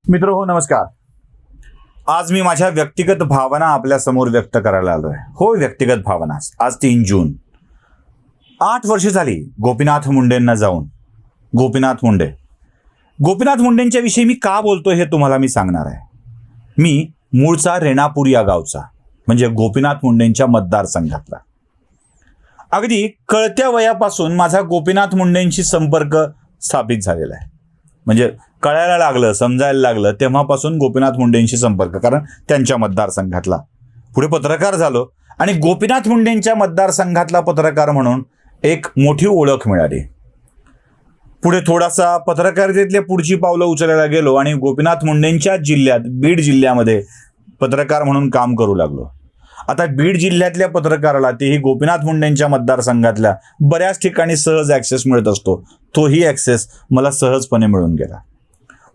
मित्र हो, नमस्कार. आज मी माझ्या व्यक्तिगत भावना आपल्या समोर व्यक्त करायला आलोय. हो, व्यक्तिगत भावना. आज 3 जून. 8 वर्ष झाली गोपीनाथ मुंडेंना जाऊन. गोपीनाथ मुंडेंच्या विषयी मी का बोलतोय हे तुम्हाला मी सांगणार आहे. मी मूळचा रेणापूर या गावचा, म्हणजे गोपीनाथ मुंडेंच्या मतदारसंघातला. अगदी कळत्या वयापासून माझा गोपीनाथ मुंडेंशी संपर्क स्थापित झालेला आहे. म्हणजे कळायला लागलं, समजायला लागलं तेव्हापासून गोपीनाथ मुंडेंशी संपर्क, कारण त्यांच्या मतदारसंघातला. पुढे पत्रकार झालो आणि गोपीनाथ मुंडेंच्या मतदारसंघातला पत्रकार म्हणून एक मोठी ओळख मिळाली. पुढे थोडासा पत्रकारितेतले पुढची पावलं उचलायला गेलो आणि गोपीनाथ मुंडेंच्या जिल्ह्यात, बीड जिल्ह्यामध्ये पत्रकार म्हणून काम करू लागलो. आता बीड जिल्ह्यातल्या पत्रकाराला, तेही गोपीनाथ मुंडेंच्या मतदारसंघातल्या, बऱ्याच ठिकाणी सहज ॲक्सेस मिळत असतो. तोही ॲक्सेस मला सहजपणे मिळून गेला.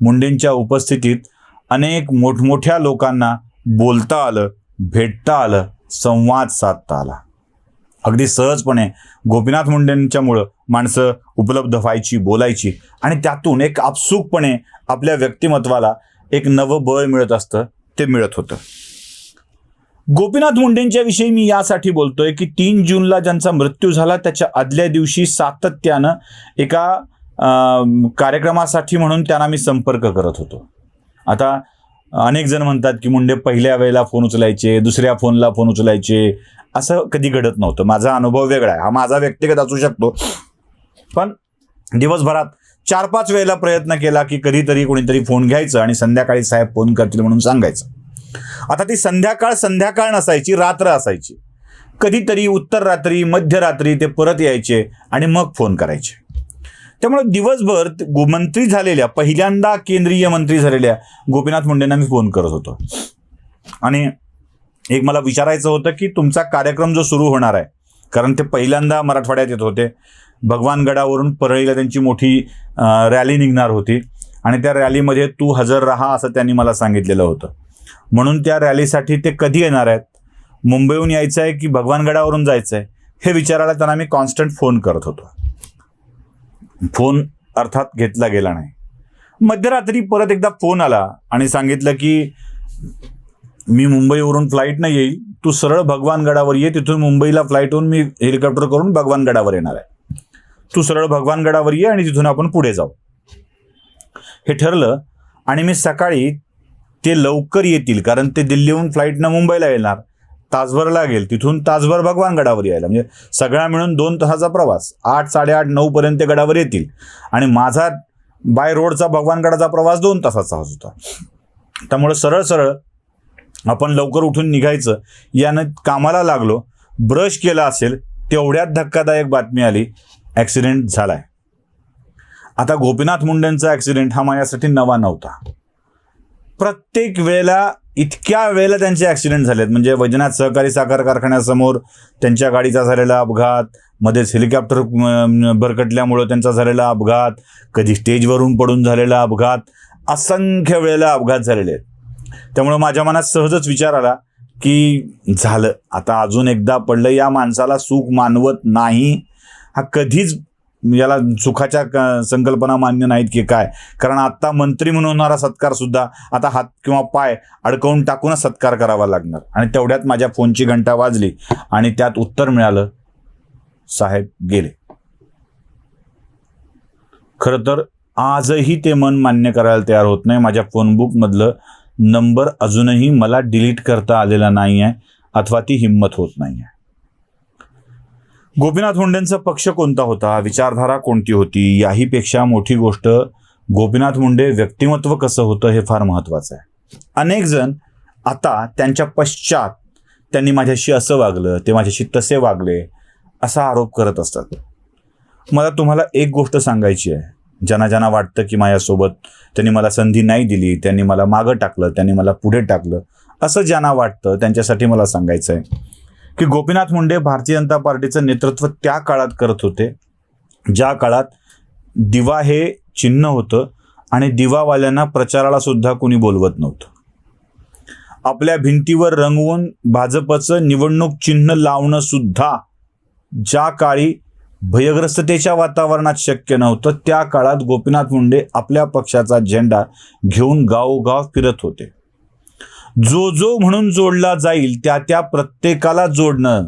मुंडेंच्या उपस्थितीत अनेक मोठमोठ्या लोकांना बोलता आलं, भेटता आलं, संवाद साधता आला. अगदी सहजपणे गोपीनाथ मुंडेंच्यामुळं माणसं उपलब्ध व्हायची, बोलायची आणि त्यातून एक आपसूकपणे आपल्या व्यक्तिमत्वाला एक नवं बळ मिळत असतं, ते मिळत होतं. गोपीनाथ मुंडेंच्या विषयी मी यासाठी बोलतोय की 3 जूनला ज्यांचा मृत्यू झाला त्याच्या आदल्या दिवशी सातत्यानं एका कार्यक्रमासाठी म्हणून त्यांना मी संपर्क करत होतो. आता अनेक जण म्हणतात की मुंडे पहिल्या वेळेला फोन उचलायचे, दुसऱ्या फोनला फोन उचलायचे. असं कधी घडत नव्हतं. माझा अनुभव वेगळा आहे, हा माझा व्यक्तिगत असू शकतो. पण दिवसभरात 4-5 वेळेला प्रयत्न केला की कधीतरी कोणीतरी फोन घ्यायचं आणि संध्याकाळी साहेब फोन करतील म्हणून सांगायचं. आता ती संध्याकाळ नसायची, रात्र असायची. कधीतरी उत्तर रात्री, मध्यरात्री ते परत यायचे आणि मग फोन करायचे. त्यामुळे दिवसभर मंत्री झालेल्या, पहिल्यांदा केंद्रीय मंत्री झालेल्या गोपीनाथ मुंडेंना मी फोन करत होतो. आणि एक मला विचारायचं होतं की तुमचा कार्यक्रम जो सुरू होणार आहे, कारण ते पहिल्यांदा मराठवाड्यात येत होते, भगवानगडावरून परळीला त्यांची मोठी रॅली निघणार होती आणि त्या रॅलीमध्ये तू हजर राहा असं त्यांनी मला सांगितलेलं होतं. म्हणून त्या रॅलीसाठी ते कधी येणार आहेत, मुंबईहून यायचं आहे की भगवानगडावरून जायचं आहे, हे विचारायला त्यांना मी कॉन्स्टंट फोन करत होतो. फोन अर्थात घेतला गेला नाही. मध्यरात्री परत एकदा फोन आला आणि सांगितलं की मी मुंबईवरून फ्लाईटनं येईल, तू सरळ भगवानगडावर ये, तिथून मुंबईला फ्लाईटहून मी हेलिकॉप्टर करून भगवानगडावर येणार आहे, तू सरळ भगवानगडावर ये आणि तिथून आपण पुढे जाऊ. हे ठरलं आणि मी सकाळी, ते लवकर येतील कारण ते दिल्लीहून फ्लाईटनं मुंबईला येणार, तासभर लागेल, तिथून तासभर भगवानगडावर यायला, म्हणजे सगळा मिळून 2 तासाचा प्रवास. 8, 8:30, 9 पर्यंत ते गडावर येतील आणि माझा बाय रोडचा भगवानगडाचा प्रवास 2 तासाचा होता. त्यामुळे सरळ आपण लवकर उठून निघायचं यानं कामाला लागलो. ब्रश केला असेल तेवढ्यात धक्कादायक बातमी आली, ॲक्सिडेंट झालाय. आता गोपीनाथ मुंडेंचा ॲक्सिडेंट हा माझ्यासाठी नवा नव्हता. प्रत्येक वेळेला, इतक्या वेळेला त्यांचे ॲक्सिडेंट झालेत. म्हणजे वैजनाथ सहकारी साखर कारखान्यासमोर त्यांच्या गाडीचा झालेला अपघात, मध्येच हेलिकॉप्टर भरकटल्यामुळं त्यांचा झालेला अपघात, कधी स्टेजवरून पडून झालेला अपघात, असंख्य वेळेला अपघात झालेले आहेत. त्यामुळं माझ्या मनात सहजच विचार आला की झालं, आता अजून एकदा पडलं, या माणसाला सुख मानवत नाही. हा कधीच, याला सुखाच्या संकल्पना मान्य नाहीत की काय, कारण आत्ता मंत्री म्हणून होणारा सत्कार सुद्धा आता हात किंवा पाय अडकवून टाकूनच सत्कार करावा लागणार. आणि तेवढ्यात माझ्या फोनची घंटा वाजली आणि त्यात उत्तर मिळालं, साहेब गेले. खरं तर आजही ते मन मान्य करायला तयार होत नाही. माझ्या फोनबुकमधलं नंबर अजूनही मला डिलीट करता आलेला नाही आहे, अथवा ती हिंमत होत नाही आहे. गोपीनाथ मुंडेंचा पक्ष कोणता होता, विचारधारा कोणती होती, याहीपेक्षा मोठी गोष्ट गोपीनाथ मुंडे व्यक्तिमत्व कसं होतं हे फार महत्त्वाचं आहे. अनेक जण आता त्यांच्या पश्चात त्यांनी माझ्याशी असं वागलं, ते माझ्याशी तसे वागले, असा आरोप करत असतात. मला तुम्हाला एक गोष्ट सांगायची आहे. ज्यांना वाटतं की माझ्यासोबत त्यांनी मला संधी नाही दिली, त्यांनी मला मागं टाकलं, त्यांनी मला पुढे टाकलं, असं ज्यांना वाटतं त्यांच्यासाठी मला सांगायचं आहे की गोपीनाथ मुंडे भारतीय जनता पार्टीचं नेतृत्व त्या काळात करत होते ज्या काळात दिवा हे चिन्ह होतं आणि दिवावाल्यांना प्रचाराला सुद्धा कोणी बोलवत नव्हतं. आपल्या भिंतीवर रंगवून भाजपचं निवडणूक चिन्ह लावणं सुद्धा ज्या काळी भयग्रस्ततेच्या वातावरणात शक्य नव्हतं. त्या काळात गोपीनाथ मुंडे आपल्या पक्षाचा झेंडा घेऊन गावोगाव फिरत होते. जो म्हणून जोडला जाईल त्या त्या प्रत्येकाला जोडणं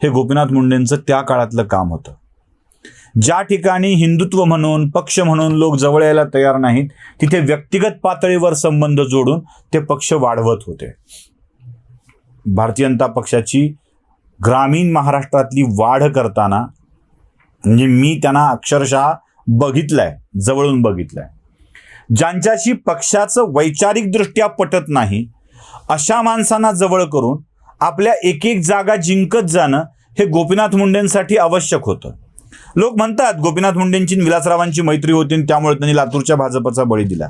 हे गोपीनाथ मुंडेंचं त्या काळातलं काम होतं. ज्या ठिकाणी हिंदुत्व म्हणून पक्ष म्हणून लोक जवळ यायला तयार नाहीत तिथे व्यक्तिगत पातळीवर संबंध जोडून ते पक्ष वाढवत होते. भारतीय जनता पक्षाची ग्रामीण महाराष्ट्रातली वाढ करताना म्हणजे मी त्यांना अक्षरशः बघितलंय, जवळून बघितलंय. ज्यांच्याशी पक्षाचं वैचारिकदृष्ट्या पटत नाही अशा माणसांना जवळ करून आपल्या एक एक जागा जिंकत जाणं हे गोपीनाथ मुंडेंसाठी आवश्यक होतं. लोक म्हणतात गोपीनाथ मुंडेंची विलासरावांची मैत्री होती आणि त्यामुळे त्यांनी लातूरच्या भाजपचा बळी दिला.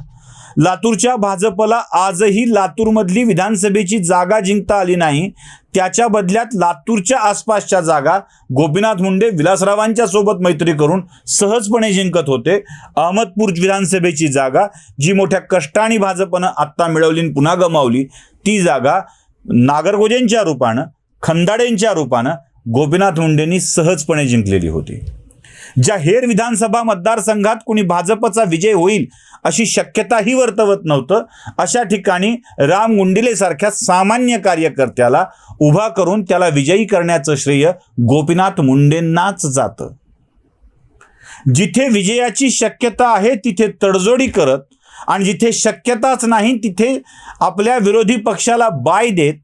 लातूरच्या भाजपला आजही लातूरमधली विधानसभेची जागा जिंकता आली नाही. त्याच्या बदल्यात लातूरच्या आसपासच्या जागा गोपीनाथ मुंडे विलासरावांच्या सोबत मैत्री करून सहजपणे जिंकत होते. अहमदपूर विधानसभेची जागा जी मोठ्या कष्टाने भाजपनं आत्ता मिळवली आणि पुन्हा गमावली ती जागा नागरगोजेंच्या रूपानं खंदाडेंच्या रूपानं गोपीनाथ मुंडेंनी सहजपणे जिंकलेली होती. जाहीर विधानसभा मतदारसंघात कोणी भाजपचा विजय होईल अशी शक्यताही वर्तवत नव्हतं. अशा ठिकाणी राम गुंडिले सारख्या सामान्य कार्यकर्त्याला उभा करून त्याला विजयी करण्याचं श्रेय गोपीनाथ मुंडेंनाच जातं. जिथे विजयाची शक्यता आहे तिथे तडजोडी करत आणि जिथे शक्यताच नाही तिथे आपल्या विरोधी पक्षाला बाय देत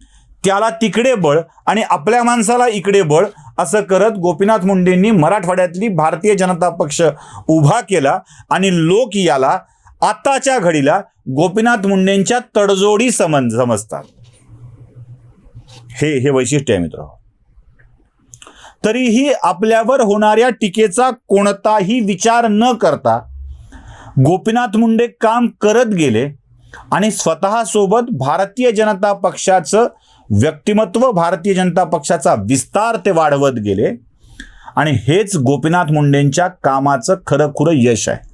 त्याला तिकडे बळ आणि आपल्या माणसाला इकडे बळ असं करत गोपीनाथ मुंडेंनी मराठवाड्यातली भारतीय जनता पक्ष उभा केला आणि लोक याला आताच्या घडीला गोपीनाथ मुंडेंच्या तडजोडी समजतात. हे वैशिष्ट्य आहे मित्र. तरीही आपल्यावर होणाऱ्या टीकेचा कोणताही विचार न करता गोपीनाथ मुंडे काम करत गेले आणि स्वतःसोबत भारतीय जनता पक्षाचं व्यक्तिमत्व भारतीय जनता पक्षाचा विस्तार ते वाढवत गेले आणि हेच गोपीनाथ मुंडेंच्या कामाचं खरं यश आहे.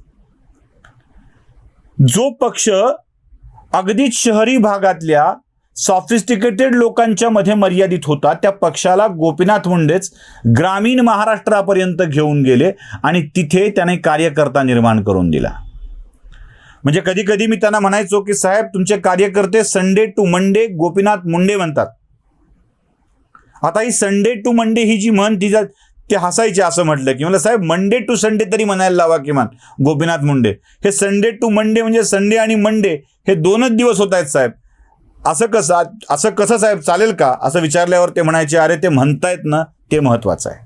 जो पक्ष अगदीच शहरी भागातल्या सॉफिस्टिकेटेड लोकांच्या मध्ये मर्यादित होता त्या पक्षाला गोपीनाथ मुंडेच ग्रामीण महाराष्ट्रापर्यंत घेऊन गेले आणि तिथे त्याने कार्यकर्ता निर्माण करून दिला. म्हणजे कधी कधी मी त्यांना म्हणायचो की साहेब तुमचे कार्यकर्ते Sunday to Monday Gopinath Munde म्हणतात. आता ही संडे टू मंडे ही जी म्हण ते हसायचे असं म्हटलं की मला साहेब मंडे टू संडे तरी म्हणायला लावा किमान गोपीनाथ मुंडे. हे संडे टू मंडे म्हणजे संडे आणि मंडे हे 2च दिवस होत आहेत साहेब. असं कसं साहेब चालेल का असं विचारल्यावर ते म्हणायचे अरे ते म्हणतायत ना ते महत्वाचं आहे.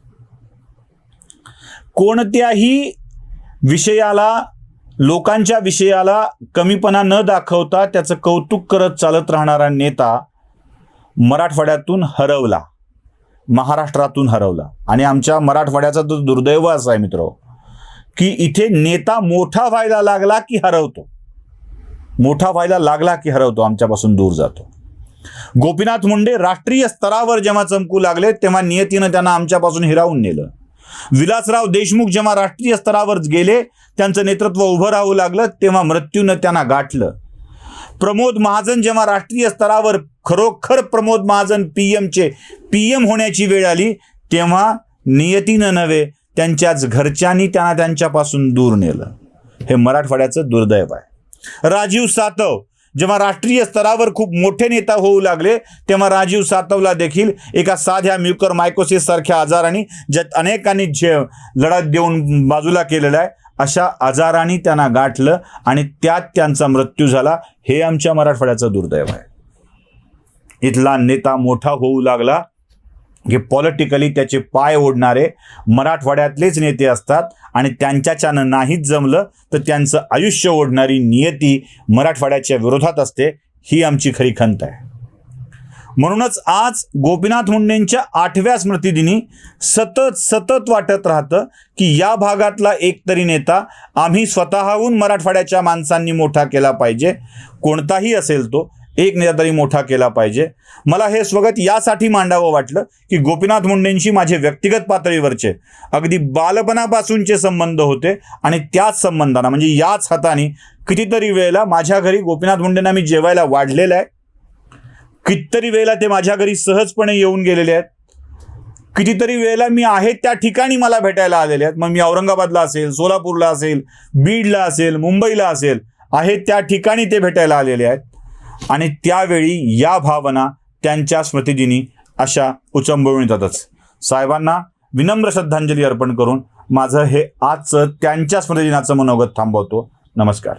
कोणत्याही विषयाला लोकांच्या विषयाला कमीपणा न दाखवता त्याचं कौतुक करत चालत राहणारा नेता मराठवाड्यातून हरवला, महाराष्ट्रातून हरवला. आणि आमच्या मराठवाड्याचा तो दुर्दैव असा आहे मित्र की इथे नेता मोठा व्हायला लागला की हरवतो, मोठा व्हायला लागला की हरवतो, आमच्यापासून दूर जातो. गोपीनाथ मुंडे राष्ट्रीय स्तरावर जेव्हा चमकू लागले तेव्हा नियतीनं त्यांना आमच्यापासून हिरावून नेलं. विलासराव देशमुख जेव्हा राष्ट्रीय स्तरावर गेले त्यांचं नेतृत्व उभं राहू लागलं तेव्हा मृत्यूनं त्यांना गाठलं. प्रमोद महाजन जेव्हा राष्ट्रीय स्तरावर खरोखर प्रमोद महाजन पीएम होण्याची वेळ आली तेव्हा नियतीनं नव्हे त्यांच्याच घरच्यांनी त्यांना त्यांच्यापासून दूर नेलं. हे मराठवाड्याचं दुर्दैव आहे. राजीव सातव जेव्हा राष्ट्रीय स्तरावर खूप मोठे नेता होऊ लागले तेव्हा राजीव सातवला देखील एका साध्या म्युकरमायकोसिस सारख्या आजाराने ज्यात अनेकांनी लढा देऊन बाजूला केलेला आहे अशा आजाराने त्यांना गाठलं आणि त्यात त्यांचा मृत्यू झाला. हे आमच्या मराठवाड्याचं दुर्दैव आहे. इथला नेता मोठा होऊ लागला की पॉलिटिकली त्याचे पाय ओढणारे मराठवाड्यातलेच नेते असतात आणि त्यांच्याच्यानं नाहीच जमलं तर त्यांचं आयुष्य ओढणारी नियती मराठवाड्याच्या विरोधात असते. ही आमची खरी खंत आहे. म्हणूनच आज गोपीनाथ मुंडेंच्या 8व्या स्मृतिदिनी सतत वाटत राहतं की या भागातला एकतरी नेता आम्ही स्वतःहून मराठवाड्याच्या माणसांनी मोठा केला पाहिजे. कोणताही असेल तो एक नेता तरी मोठा केला पाहिजे. मला हे स्वगत यासाठी मांडावं वाटलं की गोपीनाथ मुंडेंशी माझे व्यक्तिगत पातळीवरचे अगदी बालपणापासूनचे संबंध होते आणि त्याच संबंधांना म्हणजे याच हाताने कितीतरी वेळेला माझ्या घरी गोपीनाथ मुंडेंना मी जेवायला वाढलेलं आहे. कितीतरी वेळेला ते माझ्या घरी सहजपणे येऊन गेलेले आहेत. कितीतरी वेळेला मी आहे त्या ठिकाणी मला भेटायला आलेले आहेत. मग मी औरंगाबादला असेल, सोलापूरला असेल, बीडला असेल, मुंबईला असेल, आहे त्या ठिकाणी ते भेटायला आलेले आहेत आणि त्यावेळी या भावना त्यांच्या स्मृतिदिनी अशा उचंबळून येतातच. साहेबांना विनम्र श्रद्धांजली अर्पण करून माझं हे आजचं त्यांच्या स्मृतिदिनाचं मनोगत थांबवतो. नमस्कार.